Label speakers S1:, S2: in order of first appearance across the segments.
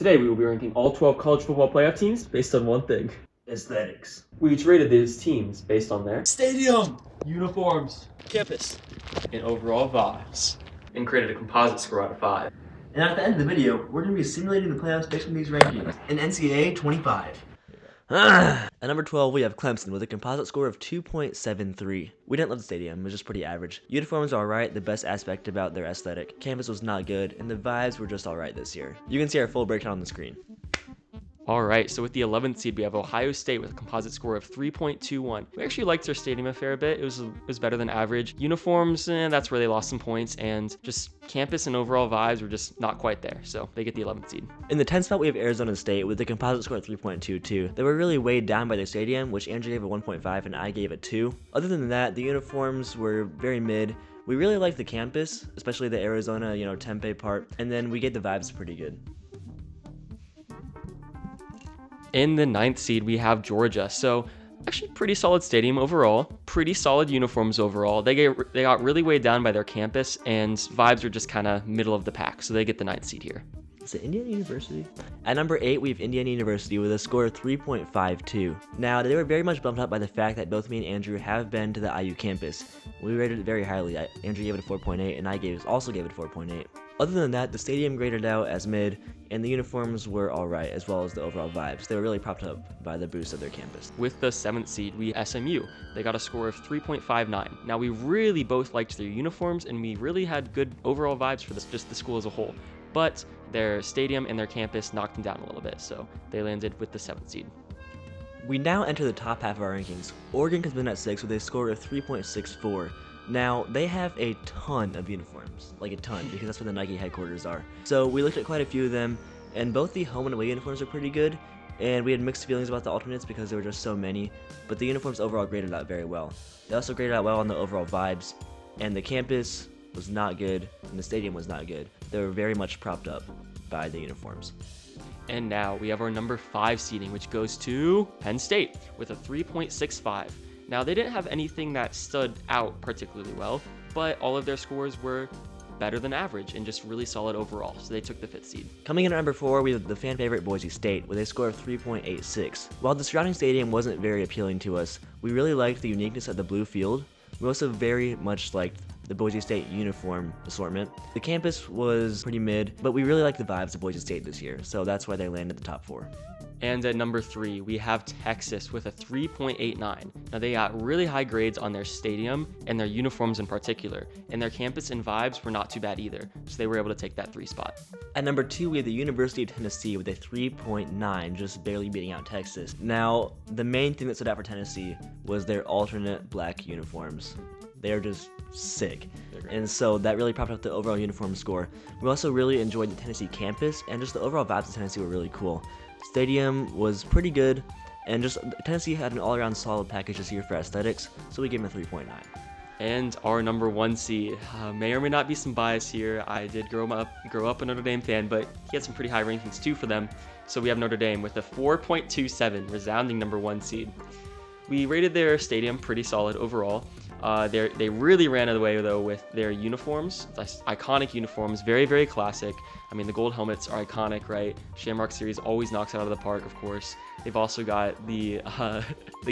S1: Today we will be ranking all 12 college football playoff teams based on one thing:
S2: aesthetics.
S1: We each rated these teams based on their
S2: Stadium,
S1: uniforms,
S2: campus,
S1: and overall vibes, and created a composite score out of 5.
S2: And at the end of the video, we're going to be simulating the playoffs based on these rankings in NCAA 25.
S3: At number 12, we have Clemson with a composite score of 2.73. We didn't love the stadium, it was just pretty average. Uniforms are alright, the best aspect about their aesthetic. Campus was not good, and the vibes were just alright this year. You can see our full breakdown on the screen.
S1: Alright, so with the 11th seed, we have Ohio State with a composite score of 3.21. We actually liked their stadium a fair bit. It was better than average. Uniforms, that's where they lost some points, and just campus and overall vibes were just not quite there, so they get the 11th seed.
S3: In the 10th spot, we have Arizona State with a composite score of 3.22. They were really weighed down by their stadium, which Andrew gave a 1.5 and I gave a 2. Other than that, the uniforms were very mid. We really liked the campus, especially the Arizona, Tempe part, and then we gave the vibes pretty good.
S1: In the 9th seed, we have Georgia. So actually pretty solid stadium overall, pretty solid uniforms overall. They got really weighed down by their campus, and vibes are just kind of middle of the pack, so they get the 9th seed here.
S3: Is it Indiana University? At number 8, we have Indiana University with a score of 3.52. Now, they were very much bumped up by the fact that both me and Andrew have been to the IU campus. We rated it very highly. Andrew gave it a 4.8, and I also gave it a 4.8. Other than that, the stadium graded out as mid, and the uniforms were alright, as well as the overall vibes. They were really propped up by the boost of their campus.
S1: With the 7th seed, we SMU. They got a score of 3.59. Now, we really both liked their uniforms, and we really had good overall vibes for just the school as a whole. But their stadium and their campus knocked them down a little bit, so they landed with the 7th seed.
S3: We now enter the top half of our rankings. Oregon comes in at 6 with a score of 3.64. Now, they have a ton of uniforms, like a ton, because that's where the Nike headquarters are. So we looked at quite a few of them, and both the home and away uniforms are pretty good, and we had mixed feelings about the alternates because there were just so many, but the uniforms overall graded out very well. They also graded out well on the overall vibes, and the campus was not good, and the stadium was not good. They were very much propped up by the uniforms.
S1: And now we have our number 5 seeding, which goes to Penn State with a 3.65. Now, they didn't have anything that stood out particularly well, but all of their scores were better than average and just really solid overall, so they took the 5th seed.
S3: Coming in at number 4, we have the fan favorite Boise State with a score of 3.86. While the surrounding stadium wasn't very appealing to us, we really liked the uniqueness of the blue field. We also very much liked the Boise State uniform assortment. The campus was pretty mid, but we really liked the vibes of Boise State this year, so that's why they landed the top 4.
S1: And at number 3, we have Texas with a 3.89. Now, they got really high grades on their stadium and their uniforms in particular, and their campus and vibes were not too bad either, so they were able to take that 3 spot.
S3: At number 2, we have the University of Tennessee with a 3.9, just barely beating out Texas. Now, the main thing that stood out for Tennessee was their alternate black uniforms. They're just sick, and so that really propped up the overall uniform score. We also really enjoyed the Tennessee campus, and just the overall vibes of Tennessee were really cool. Stadium was pretty good, and just Tennessee had an all-around solid package this year for aesthetics, so we gave him a 3.9.
S1: And our number 1 seed, may or may not be some bias here. I did grow up a Notre Dame fan, but he had some pretty high rankings too for them. So we have Notre Dame with a 4.27, resounding number 1 seed. We rated their stadium pretty solid overall. They really ran away though with their uniforms, iconic uniforms, very, very classic. I mean, the gold helmets are iconic, right? Shamrock Series always knocks it out of the park, of course. They've also got the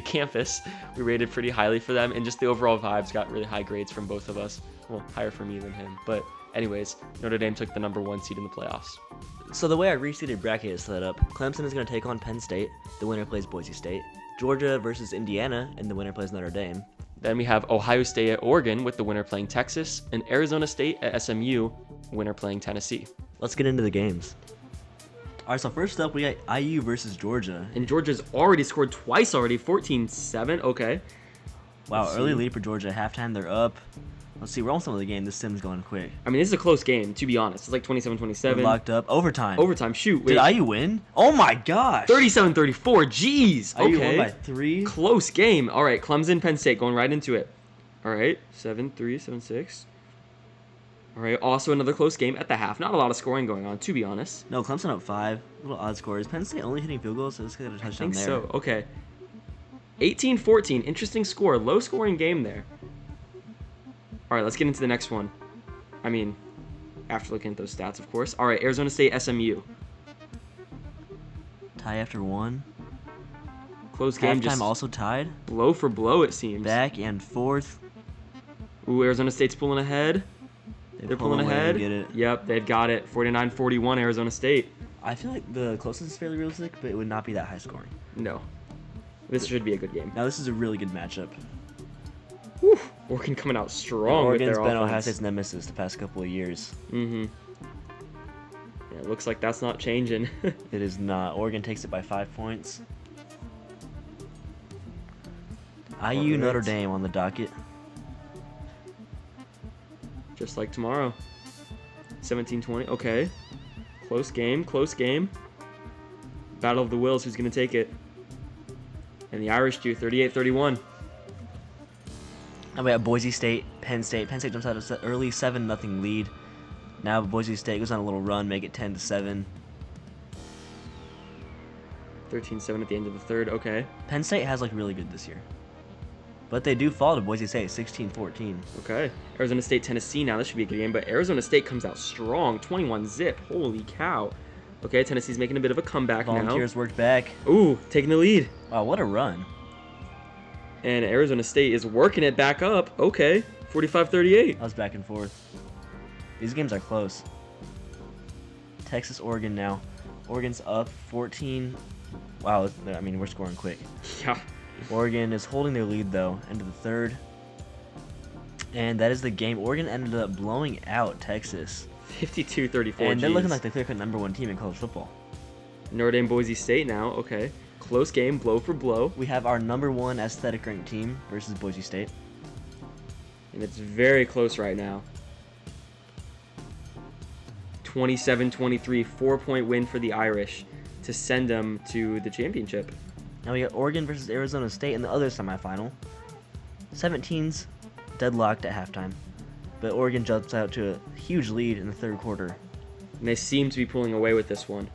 S1: campus. We rated pretty highly for them, and just the overall vibes got really high grades from both of us. Well, higher for me than him, but anyways, Notre Dame took the number 1 seed in the playoffs.
S3: So the way our reseeded bracket is set up, Clemson is going to take on Penn State, the winner plays Boise State. Georgia versus Indiana, and the winner plays Notre Dame.
S1: Then we have Ohio State at Oregon, with the winner playing Texas, and Arizona State at SMU, winner playing Tennessee.
S3: Let's get into the games. Alright, so first up, we got IU versus Georgia.
S1: And Georgia's already scored twice already, 14-7, okay.
S3: Wow, early lead for Georgia. Halftime, they're up. Let's see, we're almost done with the game. This sim's going quick.
S1: I mean, this is a close game, to be honest. It's like 27-27.
S3: We're locked up. Overtime.
S1: Overtime, shoot.
S3: Wait. Did IU win? Oh my gosh.
S1: 37-34, jeez.
S3: IU
S1: Okay.
S3: won by 3.
S1: Close game. All right, Clemson, Penn State, going right into it. All right, 7-3, 7-6. All right, also another close game at the half. Not a lot of scoring going on, to be honest.
S3: No, Clemson up 5. Little odd scores. Penn State only hitting field goals, so let's get a touchdown there.
S1: I think so, okay. 18-14, interesting score. Low scoring game there. All right, let's get into the next one. I mean, after looking at those stats, of course. All right, Arizona State, SMU.
S3: Tie after 1.
S1: Close game,
S3: Halftime
S1: just
S3: also tied.
S1: blow for blow, it seems.
S3: Back and forth.
S1: Ooh, Arizona State's pulling ahead.
S3: They
S1: They're
S3: pull
S1: pulling
S3: away and
S1: ahead.
S3: Get it.
S1: Yep, they've got it. 49-41, Arizona State.
S3: I feel like the closest is fairly realistic, but it would not be that high scoring.
S1: No. This should be a good game.
S3: Now this is a really good matchup.
S1: Whew. Oregon coming out strong with
S3: Oregon's
S1: their
S3: been Ohio
S1: offense.
S3: State's nemesis the past couple of years.
S1: Mm-hmm. Yeah, it looks like that's not changing.
S3: It is not. Oregon takes it by 5 points. IU
S1: Alright.
S3: Notre Dame on the docket.
S1: Just like tomorrow. 17-20. Okay. Close game. Close game. Battle of the Wills. Who's going to take it? And the Irish do. 38-31.
S3: Now we have Boise State, Penn State. Penn State jumps out of an early 7-0 lead. Now Boise State goes on a little run, make it 10-7.
S1: 13-7 at the end of the third. Okay.
S3: Penn State has looked really good this year. But they do fall to Boise State, 16-14.
S1: Okay. Arizona State, Tennessee now. This should be a good game, but Arizona State comes out strong. 21-zip. Holy cow. Okay, Tennessee's making a bit of a comeback
S3: Volunteers worked back.
S1: now. Ooh, taking the lead.
S3: Wow, what a run.
S1: And Arizona State is working it back up. Okay. 45-38.
S3: That was back and forth. These games are close. Texas, Oregon now. Oregon's up 14. Wow, I mean, we're scoring quick.
S1: Yeah.
S3: Oregon is holding their lead, though, into the third. And that is the game. Oregon ended up blowing out Texas.
S1: 52-34.
S3: And they're looking
S1: Gs.
S3: like the clear-cut #1 team in college football.
S1: Notre Dame, Boise State now. Okay. Close game, blow for blow.
S3: We have our number 1 aesthetic ranked team versus Boise State.
S1: And it's very close right now. 27-23, 4-point win for the Irish to send them to the championship.
S3: Now we got Oregon versus Arizona State in the other semifinal. 17's deadlocked at halftime, but Oregon jumps out to a huge lead in the third quarter.
S1: And they seem to be pulling away with this one.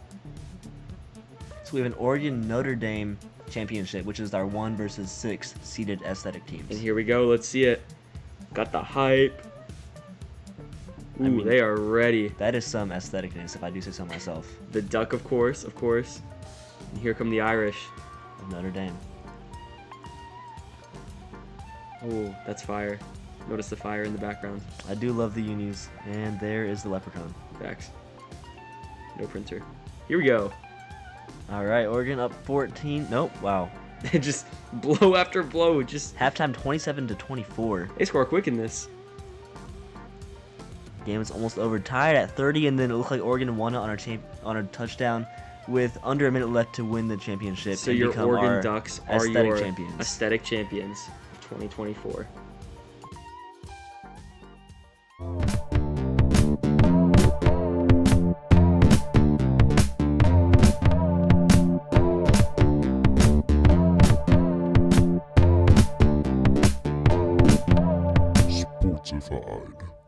S3: So we have an Oregon Notre Dame championship, which is our 1 versus 6 seeded aesthetic teams.
S1: And here we go. Let's see it. Got the hype. Ooh,
S3: I mean,
S1: they are ready.
S3: that is some aestheticness, if I do say so myself,
S1: The duck, of course, of course. And here come the Irish.
S3: of Notre Dame.
S1: Oh, that's fire. Notice the fire in the background.
S3: I do love the unis, and there is the leprechaun.
S1: Facts. No printer. Here we go.
S3: All right, Oregon up 14. Nope, wow.
S1: Just blow after blow. Just
S3: Halftime 27-24.
S1: they score quick in this.
S3: Game is almost over, tied at 30, and then it looked like Oregon won it on a touchdown with under a minute left to win the championship.
S1: So
S3: and
S1: your
S3: become
S1: Oregon
S3: our
S1: Ducks are
S3: aesthetic
S1: your
S3: champions.
S1: aesthetic champions of 2024.
S4: Sportsified.